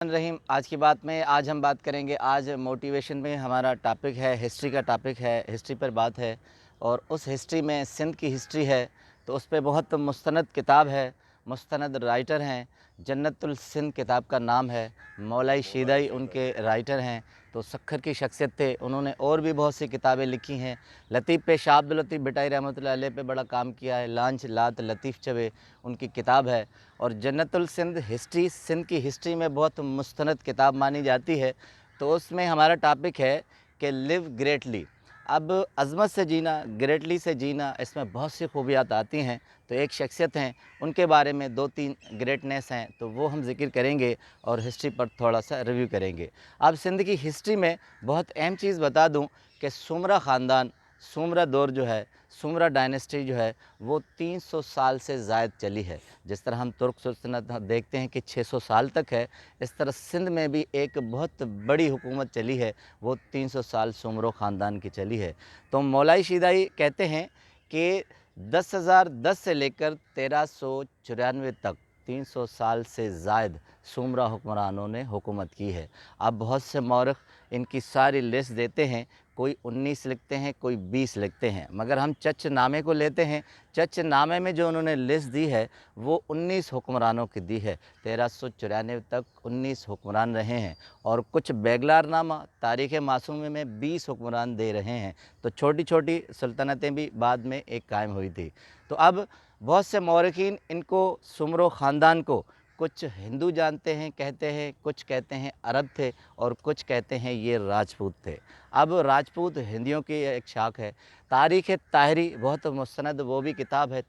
रहीम। आज की बात में आज हम बात करेंगे। आज मोटिवेशन में हमारा टॉपिक है, हिस्ट्री का टॉपिक है, हिस्ट्री पर बात है। और उस हिस्ट्री में सिंध की हिस्ट्री है, तो उस पे बहुत मुस्तनद किताब है, मुस्तनद राइटर हैं। जन्नतुल सिंध किताब का नाम है। मौलाई शीदाई उनके राइटर हैं। तो सखर की शख्सियत थे, उन्होंने और भी बहुत सी किताबें लिखी हैं। लतीफ़ पे शाह अब्दुल लतीफ़ भटाई रहमतुल्लाह अलैह पे बड़ा काम किया है। लांच लात लतीफ़ चवे उनकी किताब है। और जन्नतुल सिंध हिस्ट्री, सिंध की हिस्ट्री में बहुत मुस्तनद किताब मानी जाती है। तो उसमें हमारा टॉपिक है कि लिव ग्रेटली। अब अज़मत से जीना, ग्रेटली से जीना, इसमें बहुत सी खूबियात आती हैं। तो एक शख्सियत हैं, उनके बारे में दो तीन ग्रेटनेस हैं, तो वो हम ज़िक्र करेंगे और हिस्ट्री पर थोड़ा सा रिव्यू करेंगे। अब सिंध की हिस्ट्री में बहुत अहम चीज़ बता दूं कि सुमरा ख़ानदान, सुमरा दौर जो है, सुमरा डायनेस्टी जो है, वो 300 साल से ज़ायद चली है। जिस तरह हम तुर्क सल्तनत देखते हैं कि 600 साल तक है, इस तरह सिंध में भी एक बहुत बड़ी हुकूमत चली है, वो 300 साल सुमरो ख़ानदान की चली है। तो मौलाई शीदाई कहते हैं कि 10,010 से लेकर 1394 तक 300 साल से ज़ायद सुमरा हुक्मरानों ने हुकूमत की है। अब बहुत से मौरख इनकी सारी लिस्ट देते हैं, कोई 19 लिखते हैं, कोई 20 लिखते हैं, मगर हम चच नामे को लेते हैं। चच नामे में जो उन्होंने लिस्ट दी है वो 19 हुक्मरानों की दी है। 1394 तक 19 हुक्मरान रहे हैं। और कुछ बेगलारनामा तारीख़ मासूमे में 20 हुक्मरान दे रहे हैं। तो छोटी छोटी सल्तनतें भी बाद में एक कायम हुई थी। तो अब बहुत से मौरखीन इनको सुमरो ख़ानदान को कुछ हिंदू जानते हैं, कहते हैं, कुछ कहते हैं अरब थे, और कुछ कहते हैं ये राजपूत थे। अब राजपूत हिंदियों की एक शाख है। तारीख़ ताहरी बहुत मुस्तनद वो भी किताब है,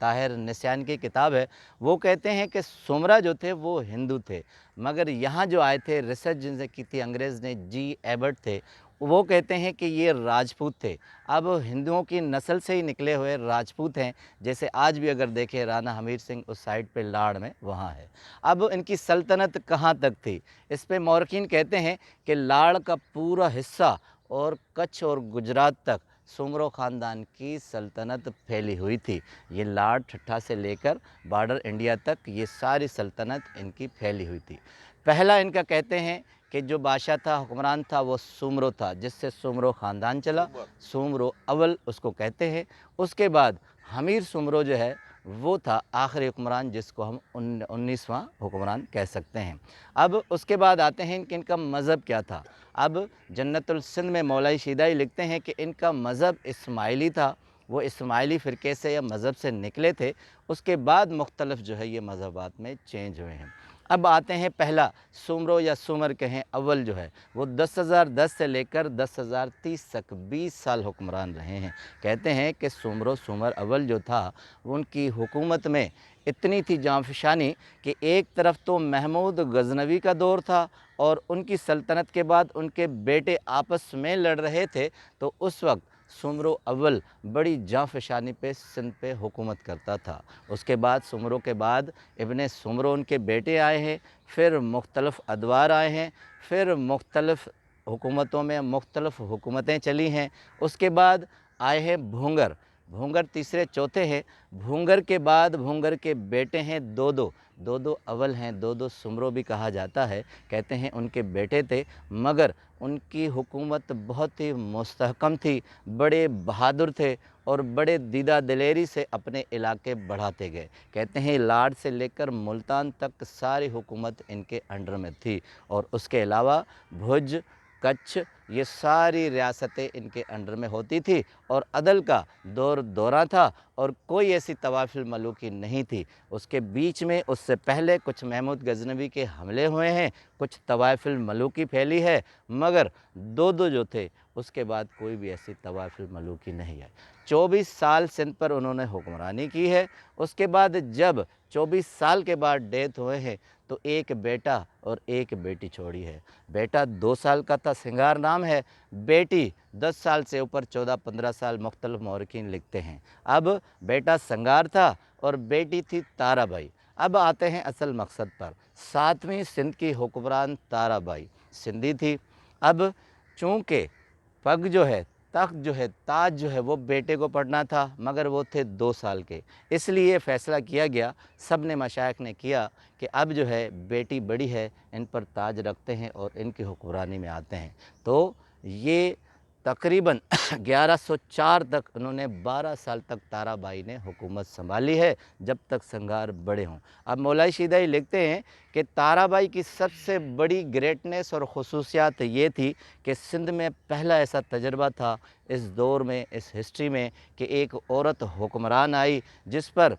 ताहिर निस्यान की किताब है। वो कहते हैं कि सुमरा जो थे वो हिंदू थे, मगर यहाँ जो आए थे, रिसर्च जिनसे की थी अंग्रेज़ ने, जी एबर्ट थे, वो कहते हैं कि ये राजपूत थे। अब हिंदुओं की नस्ल से ही निकले हुए राजपूत हैं। जैसे आज भी अगर देखें, राणा हमीर सिंह उस साइड पे लाड़ में वहाँ है। अब इनकी सल्तनत कहाँ तक थी, इस पे मौरखीन कहते हैं कि लाड़ का पूरा हिस्सा और कच्छ और गुजरात तक सुमरो ख़ानदान की सल्तनत फैली हुई थी। ये लाड़ ठट्ठा से लेकर बॉर्डर इंडिया तक ये सारी सल्तनत इनकी फैली हुई थी। पहला इनका कहते हैं कि जो बादशाह था, हुक्मरान था, वो सुमरो था, जिससे सुमरो ख़ानदान चला। सुमरो अव्वल उसको कहते हैं। उसके बाद हमीर सुमरो जो है वो था आखिरी हुक्मरान, जिसको हम 19वां हुक्मरान कह सकते हैं। अब उसके बाद आते हैं कि इनका मज़हब क्या था। अब जन्नतुल सिंध में मौलाई शीदाई लिखते हैं कि इनका मज़हब इस्माइली था। वो इस्माइली फ़िरके से या मज़हब से निकले थे। उसके बाद मुख्तलिफ जो है ये मज़हबात में चेंज हुए हैं। अब आते हैं पहला सुमरो या सुमर कहें अव्वल जो है, वो 10,010 से लेकर 10,030 तक 20 साल हुक्मरान रहे हैं। कहते हैं कि सुमरो सुमर अव्वल जो था, उनकी हुकूमत में इतनी थी जांफशानी कि एक तरफ तो महमूद गज़नवी का दौर था, और उनकी सल्तनत के बाद उनके बेटे आपस में लड़ रहे थे। तो उस वक्त सुमरो अव्वल बड़ी जांफशानी पे सिंध पे हुकूमत करता था। उसके बाद सुमरो के बाद इब्ने सुमरो उनके बेटे आए हैं, फिर मुख्तलिफ़ अदवार आए हैं, फिर मुख्तलिफ़ हुकूमतों में मुख्तलिफ़ हुकूमतें चली हैं। उसके बाद आए हैं भूंगर। भूंगर तीसरे चौथे हैं। भूंगर के बाद भूंगर के बेटे हैं दो दो, दो दो अव्वल हैं, दो दो सुमरो भी कहा जाता है। कहते हैं उनके बेटे थे, मगर उनकी हुकूमत बहुत ही मुस्तहकम थी, बड़े बहादुर थे, और बड़े दीदा दिलेरी से अपने इलाके बढ़ाते गए। कहते हैं लाड़ से लेकर मुल्तान तक सारी हुकूमत इनके अंडर में थी, और उसके अलावा भुज, कच्छ, ये सारी रियासतें इनके अंडर में होती थी। और अदल का दौरा था, और कोई ऐसी तवाफ़ुल मलूकी नहीं थी। उसके बीच में उससे पहले कुछ महमूद गज़नवी के हमले हुए हैं, कुछ तवाफ़ुल मलूकी फैली है, मगर दो दो जो थे उसके बाद कोई भी ऐसी तवाफ़ुल मलूकी नहीं है। 24 साल सिंध पर उन्होंने हुक्मरानी की है। उसके बाद जब 24 साल के बाद डेथ हुए हैं, तो एक बेटा और एक बेटी छोड़ी है। बेटा 2 साल का था, सिंगार नाम है। बेटी 10 साल से ऊपर 14-15 साल मुख्तलिफ मौरखीन लिखते हैं। अब बेटा संगार था और बेटी थी ताराबाई। अब आते हैं असल मकसद पर। 7वीं सिंध की हुक्मरान ताराबाई सिंधी थी। अब चूँकि पग जो है तख्त जो है, ताज जो है वो बेटे को पढ़ना था, मगर वो थे 2 साल के। इसलिए फ़ैसला किया गया, सब ने मशाइख ने किया कि अब जो है बेटी बड़ी है, इन पर ताज रखते हैं और इनकी हुक्मरानी में आते हैं। तो ये तकरीबन 1104 तक उन्होंने 12 साल तक ताराबाई ने हुकूमत संभाली है, जब तक संघार बड़े हों। अब मौलाई शीदाई लिखते हैं कि ताराबाई की सबसे बड़ी ग्रेटनेस और ख़ुसूसियात ये थी कि सिंध में पहला ऐसा तजर्बा था इस दौर में, इस हिस्ट्री में, कि एक औरत हुक्मरान आई जिस पर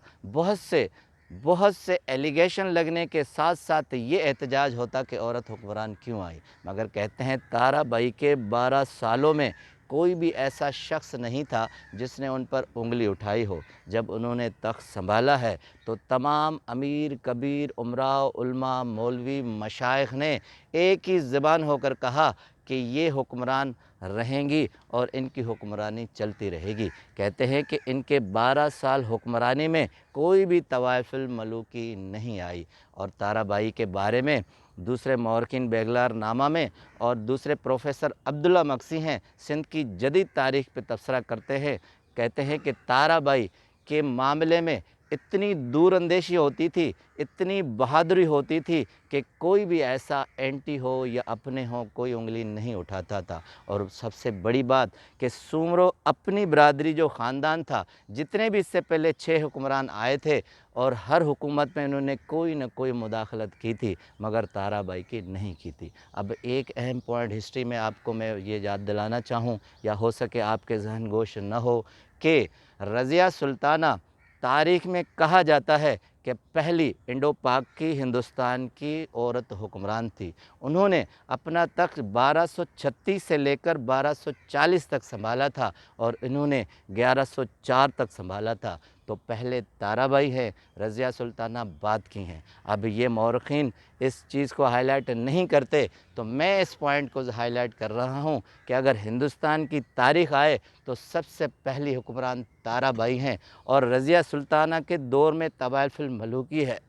बहुत से एलिगेशन लगने के साथ साथ ये एहतजाज होता कि औरत हुक्मरान क्यों आई। मगर कहते हैं ताराबाई के 12 सालों में कोई भी ऐसा शख्स नहीं था जिसने उन पर उंगली उठाई हो। जब उन्होंने तख्त संभाला है तो तमाम अमीर कबीर उमरा उलमा मौलवी मशाइख ने एक ही ज़बान होकर कहा कि ये हुक्मरान रहेंगी और इनकी हुक्मरानी चलती रहेगी। कहते हैं कि इनके 12 साल हुक्मरानी में कोई भी तवाइफुल मलूकी नहीं आई। और ताराबाई के बारे में दूसरे मौरखीन बेगलार नामा में और दूसरे प्रोफेसर अब्दुल्ला मक्सी हैं, सिंध की जदीद तारीख़ पे तबसरा करते हैं। कहते हैं कि ताराबाई के मामले में इतनी दूर अंदेशी होती थी, इतनी बहादुरी होती थी कि कोई भी ऐसा एंटी हो या अपने हो, कोई उंगली नहीं उठाता था। और सबसे बड़ी बात कि सुमरो अपनी बरादरी जो ख़ानदान था, जितने भी इससे पहले 6 हुक्मरान आए थे और हर हुकूमत में इन्होंने कोई न कोई मुदाखलत की थी, मगर ताराबाई की नहीं की थी। अब एक अहम पॉइंट हिस्ट्री में आपको मैं ये याद दिलाना चाहूँ, या हो सके आपके जहन गोश न हो, कि रज़िया सुल्ताना तारीख़ में कहा जाता है कि पहली इंडो पाक की हिंदुस्तान की औरत हुक्मरान थी। उन्होंने अपना तख्त 1236 से लेकर 1240 तक संभाला था और इन्होंने 1104 तक संभाला था। तो पहले ताराबाई है, रज़िया सुल्ताना बाद की हैं। अब ये मौरखीन इस चीज़ को हाईलाइट नहीं करते, तो मैं इस पॉइंट को हाईलाइट कर रहा हूँ कि अगर हिंदुस्तान की तारीख़ आए तो सबसे पहली हुक्मरान ताराबाई हैं। और रज़िया सुल्ताना के दौर में तवाइफुल मलूकी है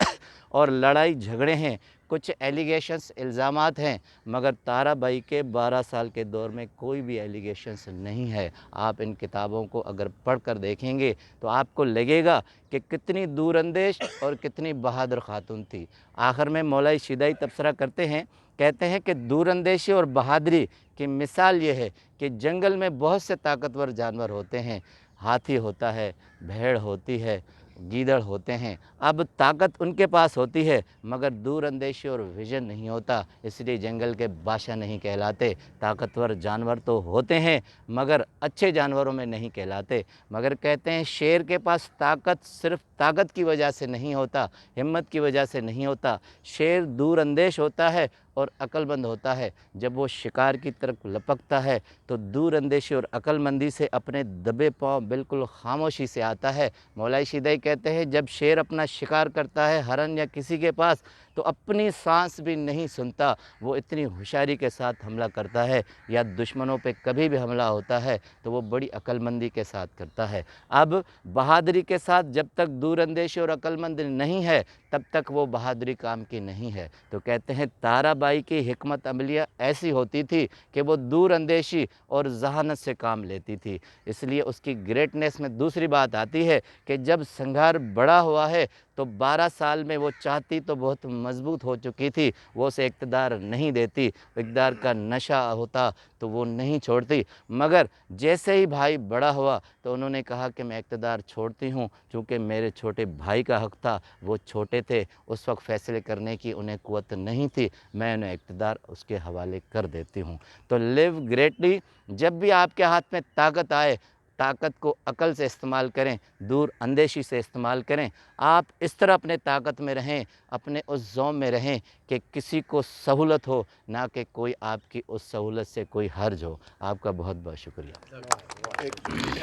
और लड़ाई झगड़े हैं, कुछ एलिगेशंस इल्ज़ामात हैं, मगर ताराबाई के 12 साल के दौर में कोई भी एलिगेशंस नहीं है। आप इन किताबों को अगर पढ़ कर देखेंगे तो आपको लगेगा कि कितनी दूरअंदेश और कितनी बहादुर खातून थी। आखिर में मौलाई शीदाई तबसरा करते हैं, कहते हैं कि दूरअंदेशी और बहादुरी की मिसाल ये है कि जंगल में बहुत से ताकतवर जानवर होते हैं, हाथी होता है, भेड़ होती है, गीदड़ होते हैं। अब ताकत उनके पास होती है मगर दूरअंदेशी और विज़न नहीं होता, इसलिए जंगल के बादशाह नहीं कहलाते। ताकतवर जानवर तो होते हैं मगर अच्छे जानवरों में नहीं कहलाते। मगर कहते हैं शेर के पास ताकत सिर्फ ताकत की वजह से नहीं होता, हिम्मत की वजह से नहीं होता। शेर दूरअंदेश होता है और अक्लमंद होता है। जब वो शिकार की तरफ लपकता है तो दूरअंदेशी और अक्लमंदी से अपने दबे पाँव बिल्कुल खामोशी से आता है। मौलाई शीदाई कहते हैं जब शेर अपना शिकार करता है हरन या किसी के पास, तो अपनी सांस भी नहीं सुनता, वो इतनी होशियारी के साथ हमला करता है। या दुश्मनों पे कभी भी हमला होता है तो वो बड़ी अक्लमंदी के साथ करता है। अब बहादुरी के साथ जब तक दूरअंदेशी और अक्लमंद नहीं है तब तक वो बहादुरी काम की नहीं है। तो कहते हैं ताराबाई की हिकमत अमलिया ऐसी होती थी कि वो दूरअंदेशी और ज़हानत से काम लेती थी। इसलिए उसकी ग्रेटनेस में दूसरी बात आती है कि जब संघार बड़ा हुआ है तो 12 साल में वो चाहती तो बहुत मजबूत हो चुकी थी, वो उसे इक़्तिदार नहीं देती। इक़्तिदार का नशा होता तो वो नहीं छोड़ती, मगर जैसे ही भाई बड़ा हुआ तो उन्होंने कहा कि मैं इक़्तिदार छोड़ती हूँ, चूँकि मेरे छोटे भाई का हक़ था, वो छोटे थे, उस वक्त फ़ैसले करने की उन्हें क़ुव्वत नहीं थी, मैं उन्हें इक़्तिदार उसके हवाले कर देती हूँ। तो लिव ग्रेटली, जब भी आपके हाथ में ताकत आए, ताकत को अकल से इस्तेमाल करें, दूर अंदेशी से इस्तेमाल करें। आप इस तरह अपने ताकत में रहें, अपने उस ज़ौम में रहें कि किसी को सहूलत हो, ना कि कोई आपकी उस सहूलत से कोई हर्ज हो। आपका बहुत बहुत शुक्रिया।